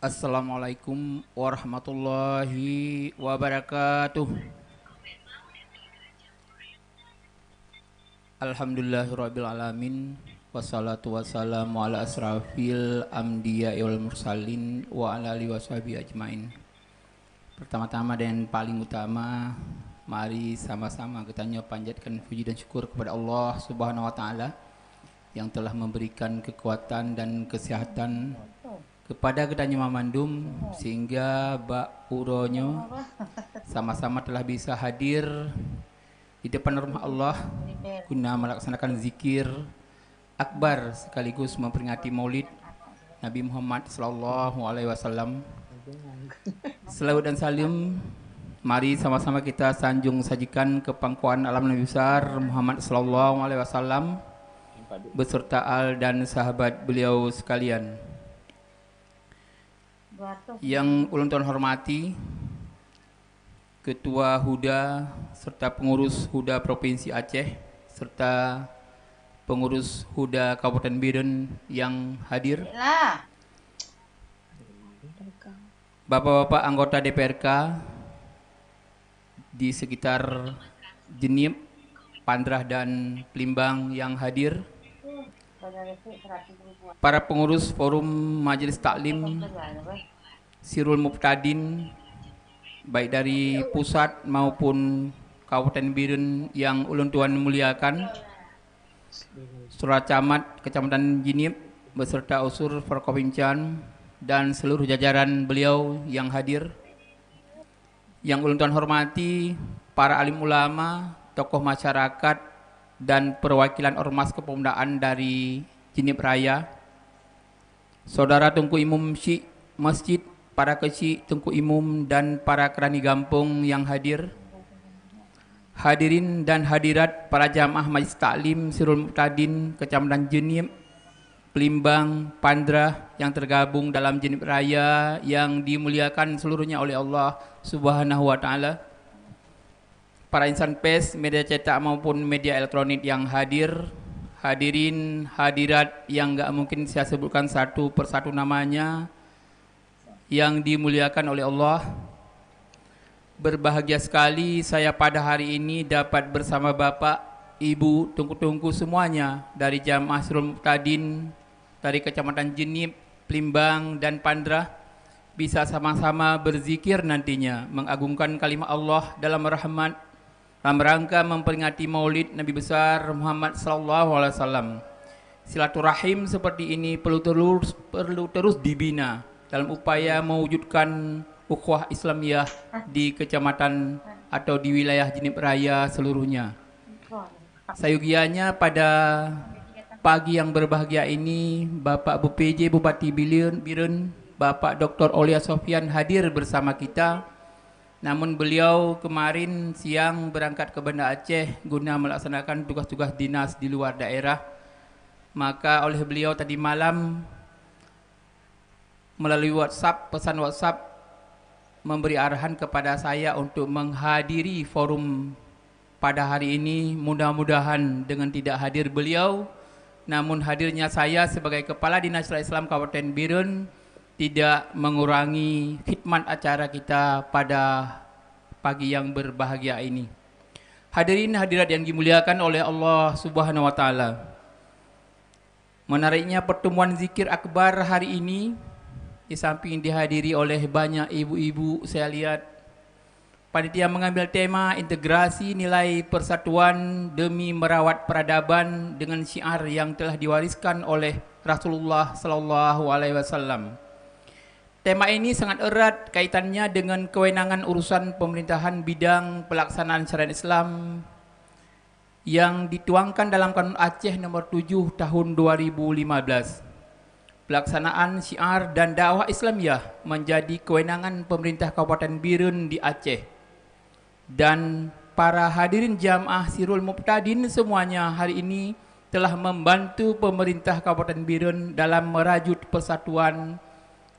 Assalamualaikum warahmatullahi wabarakatuh. Alhamdulillahirabbil alamin. Wassalatu wassalamu ala asrafil amdiya wal mursalin wa ala alihi washabihi ajmain. Pertama-tama dan paling utama, mari sama-sama kita panjatkan puji dan syukur kepada Allah Subhanahu wa taala yang telah memberikan kekuatan dan kesehatan kepada kedanya Mamandum sehingga Bak Uronyo sama-sama telah bisa hadir di depan rumah Allah guna melaksanakan zikir akbar sekaligus memperingati Maulid Nabi Muhammad sallallahu alaihi wasallam. Selawat dan salim mari sama-sama kita sanjung sajikan ke pangkuan alam Nabi besar Muhammad sallallahu alaihi wasallam beserta al dan sahabat beliau sekalian. Yang ulun tuan hormati Ketua Huda serta pengurus Huda Provinsi Aceh serta pengurus Huda Kabupaten Biren yang hadir, Bapak-bapak anggota DPRK di sekitar Jenip, Pandrah dan Pelimbang yang hadir, para pengurus Forum Majelis Taklim Sirul Muftadin baik dari pusat maupun Kabupaten Biren yang ulun tuan muliakan, Surah Camat Kecamatan Jinip beserta unsur Forkopimcan dan seluruh jajaran beliau yang hadir. Yang ulun tuan hormati para alim ulama, tokoh masyarakat dan perwakilan ormas kepemudaan dari Jinip Raya, saudara Tungku Imum Syekh Masjid, para kecik Tungku Imum dan para kerani gampung yang hadir, hadirin dan hadirat para jamaah Majlis Taklim Sirul Muqtadin Kecamatan Jenip, Pelimbang, Pandrah yang tergabung dalam Jenip Raya yang dimuliakan seluruhnya oleh Allah Subhanahu wa taala, para insan pers, media cetak maupun media elektronik yang hadir, hadirin hadirat yang gak mungkin saya sebutkan satu persatu namanya, yang dimuliakan oleh Allah. Berbahagia sekali saya pada hari ini dapat bersama Bapak, Ibu, tungku-tungku semuanya dari Jamaah Sirul Muqtadin dari Kecamatan Jenip, Pelimbang dan Pandrah bisa sama-sama berzikir nantinya mengagungkan kalimat Allah dalam rahmat dalam rangka memperingati Maulid Nabi besar Muhammad sallallahu alaihi wasallam. Silaturahim seperti ini perlu terus dibina dalam upaya mewujudkan ukhuwah Islamiyah di kecamatan atau di wilayah Jenip Raya seluruhnya. Sayugianya pada pagi yang berbahagia ini, Bapak BPJ Bupati Biren, Bapak Dr. Aulia Sofyan hadir bersama kita. Namun beliau kemarin siang berangkat ke Banda Aceh guna melaksanakan tugas-tugas dinas di luar daerah. Maka oleh beliau tadi malam melalui pesan WhatsApp memberi arahan kepada saya untuk menghadiri forum pada hari ini. Mudah-mudahan dengan tidak hadir beliau, namun hadirnya saya sebagai Kepala Dinas Syariah Islam Kabupaten Biren tidak mengurangi khidmat acara kita pada pagi yang berbahagia ini. Hadirin hadirat yang dimuliakan oleh Allah Subhanahu wa taala. Menariknya pertemuan zikir akbar hari ini, di samping dihadiri oleh banyak ibu-ibu, saya lihat panitia mengambil tema integrasi nilai persatuan demi merawat peradaban dengan syiar yang telah diwariskan oleh Rasulullah sallallahu alaihi wasallam. Tema ini sangat erat kaitannya dengan kewenangan urusan pemerintahan bidang pelaksanaan syariat Islam yang dituangkan dalam Kanun Aceh nomor 7 tahun 2015. Pelaksanaan syiar dan dakwah Islamiyah menjadi kewenangan pemerintah Kabupaten Biren di Aceh. Dan para hadirin jamaah Sirul Muqtadin semuanya hari ini telah membantu pemerintah Kabupaten Biren dalam merajut persatuan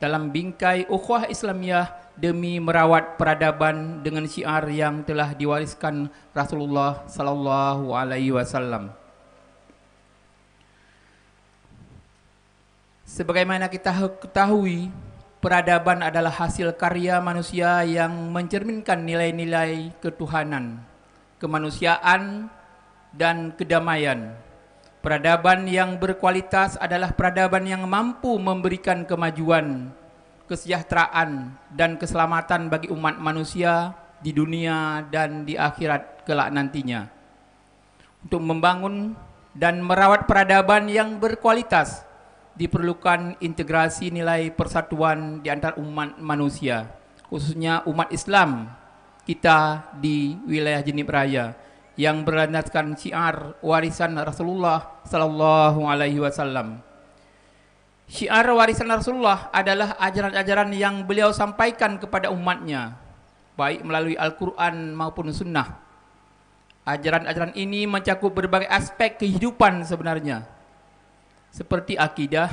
dalam bingkai ukhuwah Islamiyah demi merawat peradaban dengan syiar yang telah diwariskan Rasulullah sallallahu alaihi wasallam. Sebagaimana kita ketahui, peradaban adalah hasil karya manusia yang mencerminkan nilai-nilai ketuhanan, kemanusiaan, dan kedamaian. Peradaban yang berkualitas adalah peradaban yang mampu memberikan kemajuan, kesejahteraan, dan keselamatan bagi umat manusia di dunia dan di akhirat kelak nantinya. Untuk membangun dan merawat peradaban yang berkualitas, diperlukan integrasi nilai persatuan di antara umat manusia, khususnya umat Islam kita di wilayah Jenib Raya yang berlandaskan syiar warisan Rasulullah sallallahu alaihi wasallam. Syiar warisan Rasulullah adalah ajaran-ajaran yang beliau sampaikan kepada umatnya, baik melalui Al-Quran maupun Sunnah. Ajaran-ajaran ini mencakup berbagai aspek kehidupan sebenarnya, seperti akidah,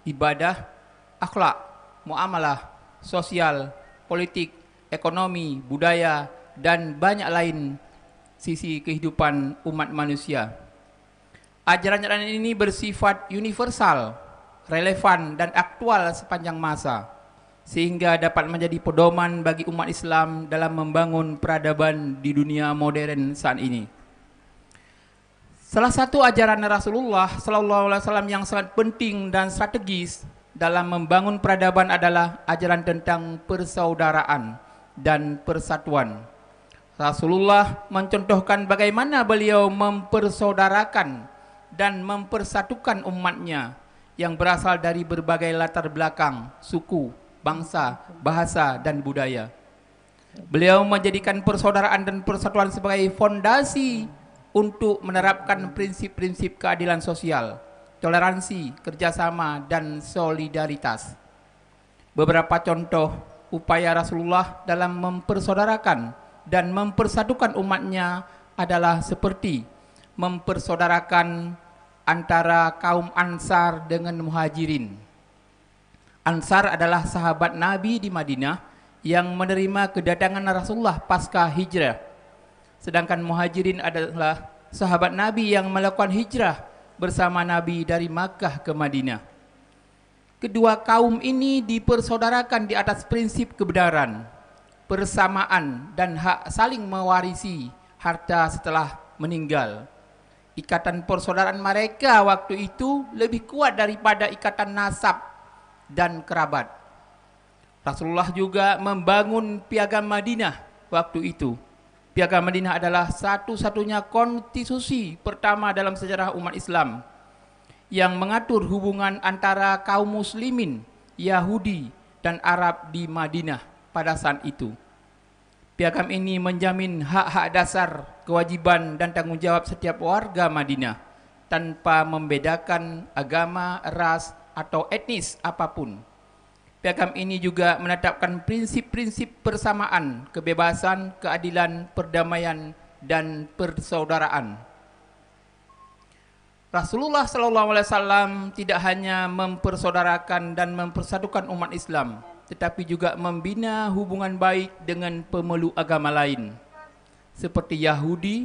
ibadah, akhlak, muamalah, sosial, politik, ekonomi, budaya, dan banyak lain sisi kehidupan umat manusia. Ajaran-ajaran ini bersifat universal, relevan, dan aktual sepanjang masa, sehingga dapat menjadi pedoman bagi umat Islam dalam membangun peradaban di dunia modern saat ini. Salah satu ajaran Rasulullah SAW yang sangat penting dan strategis dalam membangun peradaban adalah ajaran tentang persaudaraan dan persatuan. Rasulullah mencontohkan bagaimana beliau mempersaudarakan dan mempersatukan umatnya yang berasal dari berbagai latar belakang, suku, bangsa, bahasa, dan budaya. Beliau menjadikan persaudaraan dan persatuan sebagai fondasi untuk menerapkan prinsip-prinsip keadilan sosial, toleransi, kerjasama, dan solidaritas. Beberapa contoh upaya Rasulullah dalam mempersaudarakan dan mempersatukan umatnya adalah seperti mempersaudarakan antara kaum Ansar dengan Muhajirin. Ansar adalah sahabat Nabi di Madinah yang menerima kedatangan Rasulullah pasca hijrah. Sedangkan Muhajirin adalah sahabat Nabi yang melakukan hijrah bersama Nabi dari Makkah ke Madinah. Kedua kaum ini dipersaudarakan di atas prinsip kebenaran, persamaan, dan hak saling mewarisi harta setelah meninggal. Ikatan persaudaraan mereka waktu itu lebih kuat daripada ikatan nasab dan kerabat. Rasulullah juga membangun Piagam Madinah waktu itu. Piagam Madinah adalah satu-satunya konstitusi pertama dalam sejarah umat Islam yang mengatur hubungan antara kaum muslimin, Yahudi, dan Arab di Madinah pada saat itu. Piagam ini menjamin hak-hak dasar, kewajiban, dan tanggung jawab setiap warga Madinah tanpa membedakan agama, ras, atau etnis apapun. Piagam ini juga menetapkan prinsip-prinsip persamaan, kebebasan, keadilan, perdamaian, dan persaudaraan. Rasulullah SAW tidak hanya mempersaudarakan dan mempersatukan umat Islam, tetapi juga membina hubungan baik dengan pemeluk agama lain, seperti Yahudi,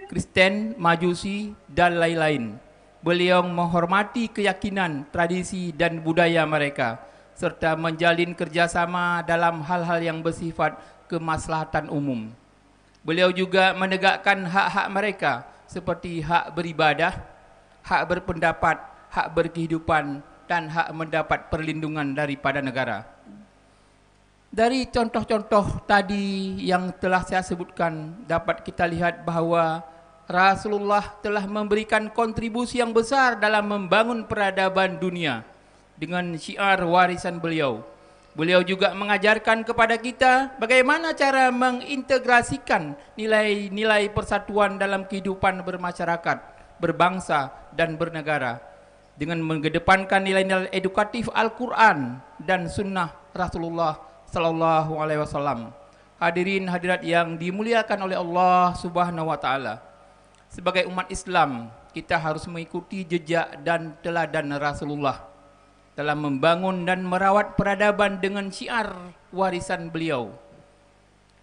Kristen, Majusi, dan lain-lain. Beliau menghormati keyakinan, tradisi, dan budaya mereka, serta menjalin kerjasama dalam hal-hal yang bersifat kemaslahatan umum. Beliau juga menegakkan hak-hak mereka seperti hak beribadah, hak berpendapat, hak berkehidupan, dan hak mendapat perlindungan daripada negara. Dari contoh-contoh tadi yang telah saya sebutkan, dapat kita lihat bahawa Rasulullah telah memberikan kontribusi yang besar dalam membangun peradaban dunia dengan syiar warisan beliau. Beliau juga mengajarkan kepada kita bagaimana cara mengintegrasikan nilai-nilai persatuan dalam kehidupan bermasyarakat, berbangsa, dan bernegara dengan mengedepankan nilai-nilai edukatif Al-Quran dan Sunnah Rasulullah Sallallahu Alaihi Wasallam. Hadirin hadirat yang dimuliakan oleh Allah Subhanahu Wa Taala, sebagai umat Islam kita harus mengikuti jejak dan teladan Rasulullah dalam membangun dan merawat peradaban dengan syiar warisan beliau.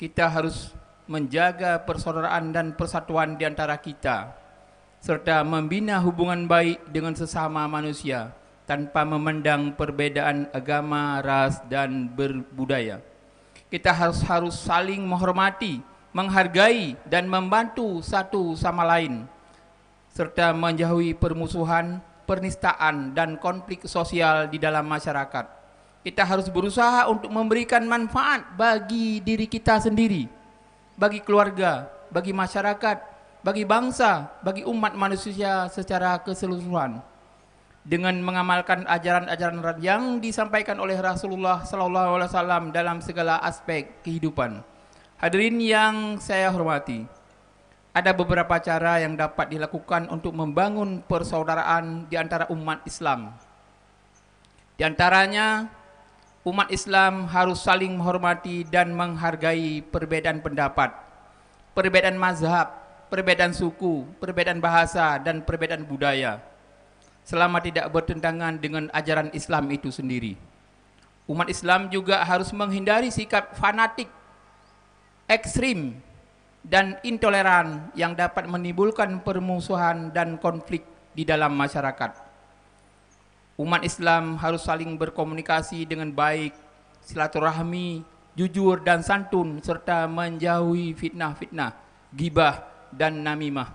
Kita harus menjaga persaudaraan dan persatuan di antara kita, serta membina hubungan baik dengan sesama manusia, tanpa memandang perbedaan agama, ras, dan berbudaya. Kita harus saling menghormati, menghargai, dan membantu satu sama lain, serta menjauhi permusuhan, penistaan, dan konflik sosial di dalam masyarakat. Kita harus berusaha untuk memberikan manfaat bagi diri kita sendiri, bagi keluarga, bagi masyarakat, bagi bangsa, bagi umat manusia secara keseluruhan, dengan mengamalkan ajaran-ajaran yang disampaikan oleh Rasulullah SAW dalam segala aspek kehidupan. Hadirin yang saya hormati, ada beberapa cara yang dapat dilakukan untuk membangun persaudaraan di antara umat Islam. Di antaranya, umat Islam harus saling menghormati dan menghargai perbedaan pendapat, perbedaan mazhab, perbedaan suku, perbedaan bahasa, dan perbedaan budaya, selama tidak bertentangan dengan ajaran Islam itu sendiri. Umat Islam juga harus menghindari sikap fanatik, ekstrim, dan intoleran yang dapat menimbulkan permusuhan dan konflik di dalam masyarakat. Umat Islam harus saling berkomunikasi dengan baik, silaturahmi, jujur dan santun, serta menjauhi fitnah-fitnah, gibah, dan namimah.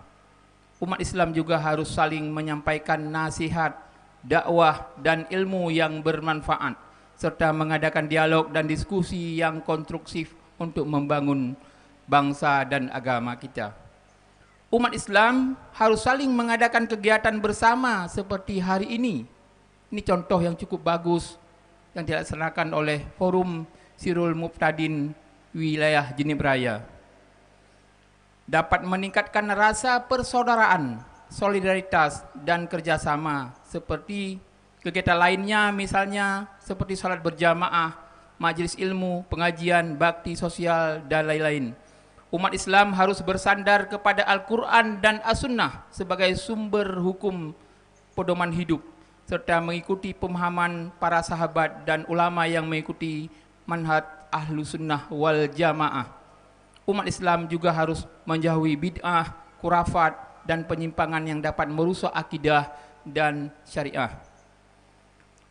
Umat Islam juga harus saling menyampaikan nasihat, dakwah, dan ilmu yang bermanfaat, serta mengadakan dialog dan diskusi yang konstruktif untuk membangun bangsa dan agama kita. Umat Islam harus saling mengadakan kegiatan bersama seperti hari ini. Ini contoh yang cukup bagus yang dilaksanakan oleh Forum Sirul Muftadin Wilayah Jenib Raya. Dapat meningkatkan rasa persaudaraan, solidaritas, dan kerjasama seperti kegiatan lainnya, misalnya seperti salat berjamaah, majelis ilmu, pengajian, bakti sosial, dan lain-lain. Umat Islam harus bersandar kepada Al-Quran dan As-Sunnah sebagai sumber hukum pedoman hidup, serta mengikuti pemahaman para sahabat dan ulama yang mengikuti manhaj Ahlus Sunnah wal Jamaah. Umat Islam juga harus menjauhi bid'ah, khurafat, dan penyimpangan yang dapat merusak akidah dan syariah.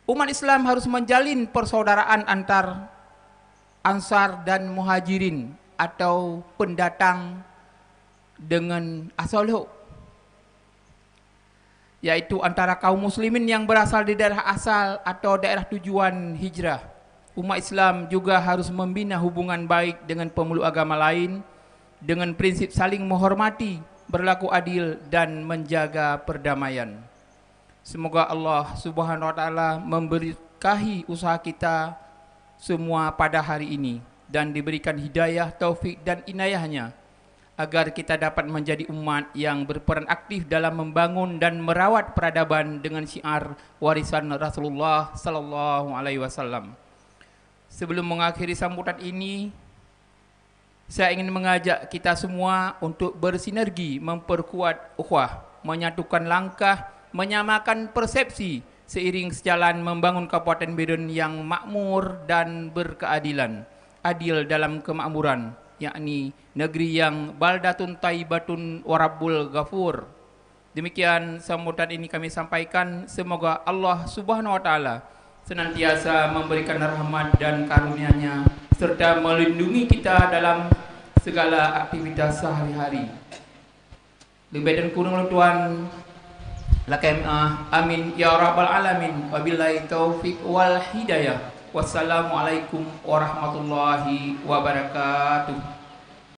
Umat Islam harus menjalin persaudaraan antar Ansar dan Muhajirin atau pendatang dengan asal, yaitu antara kaum muslimin yang berasal di daerah asal atau daerah tujuan hijrah. Umat Islam juga harus membina hubungan baik dengan pemeluk agama lain dengan prinsip saling menghormati, berlaku adil, dan menjaga perdamaian. Semoga Allah Subhanahu wa taala memberkahi usaha kita semua pada hari ini dan diberikan hidayah, taufik, dan inayahnya agar kita dapat menjadi umat yang berperan aktif dalam membangun dan merawat peradaban dengan syiar warisan Rasulullah sallallahu alaihi wasallam. Sebelum mengakhiri sambutan ini, saya ingin mengajak kita semua untuk bersinergi memperkuat ukhuwah, menyatukan langkah, menyamakan persepsi seiring sejalan membangun Kabupaten Bedun yang makmur dan berkeadilan, adil dalam kemakmuran, yakni negeri yang baldatun taibatun warabbul ghafur. Demikian sambutan ini kami sampaikan. Semoga Allah Subhanahu wa taala senantiasa memberikan rahmat dan karunia-Nya serta melindungi kita dalam segala aktivitas sehari-hari. Lebih dan kurang Tuhan amin ya rabbal alamin. Wabillahi taufik wal hidayah. Wassalamualaikum warahmatullahi wabarakatuh.